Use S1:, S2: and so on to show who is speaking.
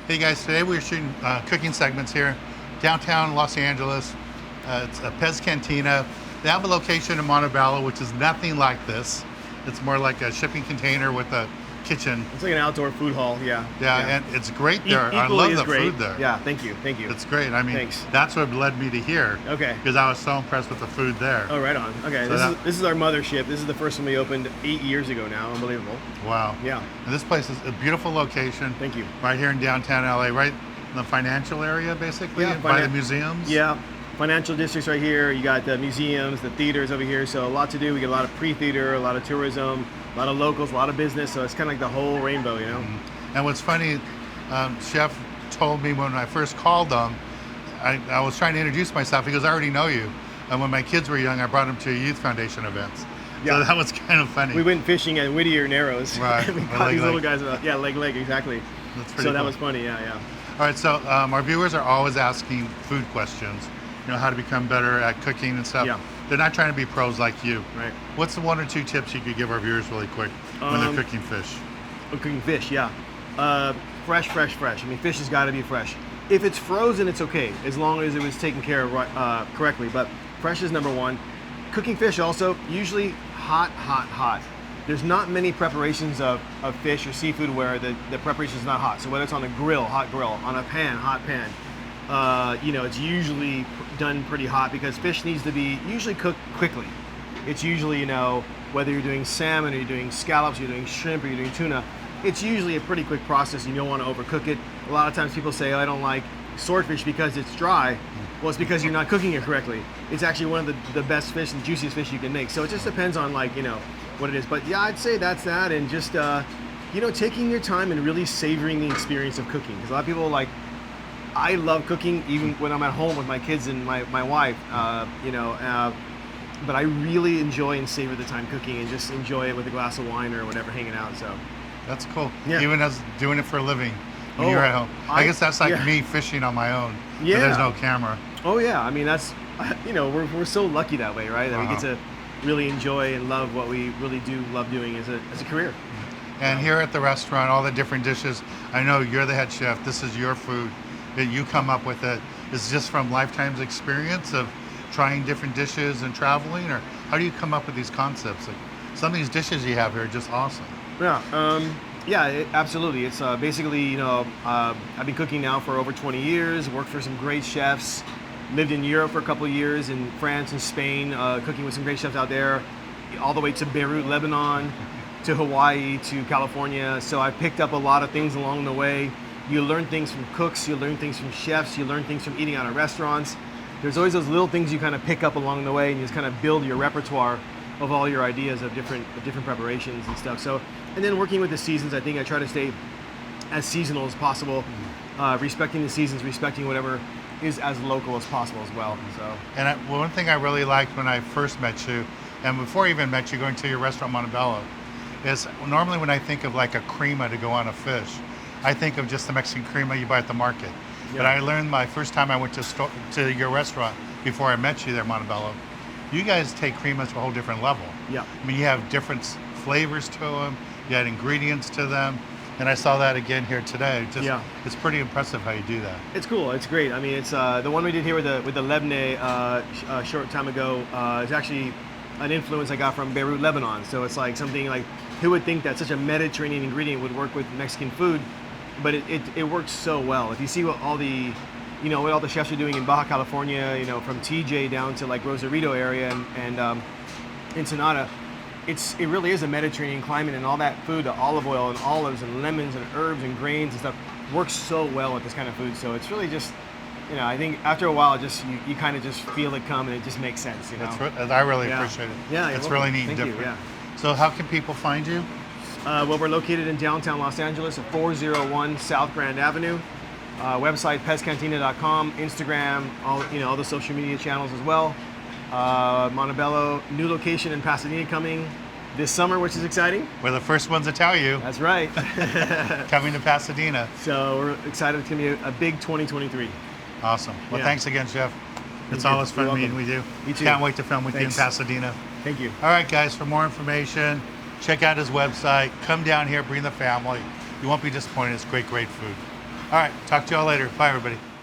S1: Hey guys, today we're shooting cooking segments here, downtown Los Angeles. It's a Pez Cantina. They have a location in Montebello, which is nothing like this. It's more like a shipping container with a kitchen.
S2: It's like an outdoor food hall, yeah.
S1: Yeah, and it's great there. I
S2: Equally
S1: love the
S2: great.
S1: food there.
S2: Yeah, thank you.
S1: It's great. I mean,
S2: Thanks.
S1: that's what led me to here.
S2: Okay.
S1: Because I was so impressed with the food there.
S2: Oh, right on. Okay,
S1: So
S2: this is our mothership. This is the first one we opened 8 years ago now. Unbelievable.
S1: Wow.
S2: Yeah.
S1: And this place is a beautiful location.
S2: Thank you.
S1: Right here in downtown LA, right in the financial area, basically,
S2: Yeah,
S1: by the museums.
S2: Yeah. Financial districts right here. You got the museums, the theaters over here. So a lot to do. We get a lot of pre-theater, a lot of tourism, a lot of locals, a lot of business. So it's kind of like the whole rainbow, you know?
S1: Mm-hmm. And what's funny, Chef told me when I first called him, I was trying to introduce myself. He goes, I already know you. And when my kids were young, I brought them to Youth Foundation events.
S2: Yeah.
S1: So that was kind of funny.
S2: We went fishing at Whittier Narrows.
S1: Right.
S2: We caught these little guys. Leg, exactly.
S1: That's pretty
S2: So that
S1: cool.
S2: was funny, yeah.
S1: All right, so our viewers are always asking food questions. You know, how to become better at cooking and stuff.
S2: Yeah.
S1: They're not trying to be pros like you.
S2: Right.
S1: What's the 1 or 2 tips you could give our viewers really quick when they're cooking fish?
S2: Cooking fish, yeah. Fresh. I mean, fish has got to be fresh. If it's frozen, it's okay, as long as it was taken care of correctly. But fresh is number one. Cooking fish also, usually hot. There's not many preparations of fish or seafood where the preparation is not hot. So whether it's on a grill, hot grill, on a pan, hot pan, it's usually done pretty hot because fish needs to be usually cooked quickly. It's usually, whether you're doing salmon or you're doing scallops, you're doing shrimp or you're doing tuna, it's usually a pretty quick process. You don't want to overcook it. A lot of times people say, I don't like swordfish because it's dry. Well, it's because you're not cooking it correctly. It's actually one of the best fish and juiciest fish you can make. So it just depends on what it is. But yeah, I'd say that's that, and just taking your time and really savoring the experience of cooking. Because a lot of people I love cooking even when I'm at home with my kids and my wife. But I really enjoy and savor the time cooking and just enjoy it with a glass of wine or whatever, hanging out. So
S1: That's cool.
S2: Yeah.
S1: Even as doing it for a living when you're at home. I guess that's like me fishing on my own.
S2: Yeah.
S1: But there's no camera.
S2: Oh yeah, I mean that's we're so lucky that way, right? That we get to really enjoy and love what we really do love doing as a career.
S1: And here at the restaurant, all the different dishes, I know you're the head chef. This is your food that you come up with it. Is just from lifetime's experience of trying different dishes and traveling, or how do you come up with these concepts? Like, some of these dishes you have here are just awesome.
S2: Yeah, absolutely. It's basically, I've been cooking now for over 20 years, worked for some great chefs, lived in Europe for a couple of years, in France and Spain, cooking with some great chefs out there, all the way to Beirut, Lebanon, to Hawaii, to California. So I picked up a lot of things along the way. You learn things from cooks, you learn things from chefs, you learn things from eating out of restaurants. There's always those little things you kind of pick up along the way, and you just kind of build your repertoire of all your ideas of different preparations and stuff. So, and then working with the seasons, I think I try to stay as seasonal as possible, respecting the seasons, respecting whatever is as local as possible as well. So.
S1: And one thing I really liked when I first met you, and before I even met you, going to your restaurant Montebello, is normally when I think of like a crema to go on a fish, I think of just the Mexican crema you buy at the market. Yeah. But I learned my first time I went to your restaurant before I met you there, Montebello, you guys take cremas to a whole different level.
S2: Yeah.
S1: I mean, you have different flavors to them, you add ingredients to them, and I saw that again here today. It's pretty impressive how you do that.
S2: It's cool. It's great. I mean, it's the one we did here with the Lebne a short time ago. Is actually an influence I got from Beirut, Lebanon. So it's like something like, who would think that such a Mediterranean ingredient would work with Mexican food? But it works so well. If you see what all the chefs are doing in Baja California, from TJ down to like Rosarito area and Ensenada, it really is a Mediterranean climate, and all that food, the olive oil and olives and lemons and herbs and grains and stuff works so well with this kind of food. So it's really just, I think after a while, just you kind of just feel it come and it just makes sense.
S1: I really appreciate it.
S2: Yeah,
S1: it's really neat and different.
S2: You, yeah.
S1: So how can people find you?
S2: Well, we're located in downtown Los Angeles at 401 South Grand Avenue. Website sport-fishing.com, Instagram, all the social media channels as well. Montebello, new location in Pasadena coming this summer, which is exciting.
S1: We're the first ones to tell you.
S2: That's right.
S1: Coming to Pasadena.
S2: So we're excited. It's going to be a big 2023.
S1: Awesome. Well, thanks again, Chef. It's always fun meeting with you.
S2: Me too.
S1: Can't wait to film with you in Pasadena.
S2: Thank you.
S1: All right, guys, for more information, check out his website. Come down here, bring the family. You won't be disappointed. It's great, great food. All right, talk to y'all later. Bye, everybody.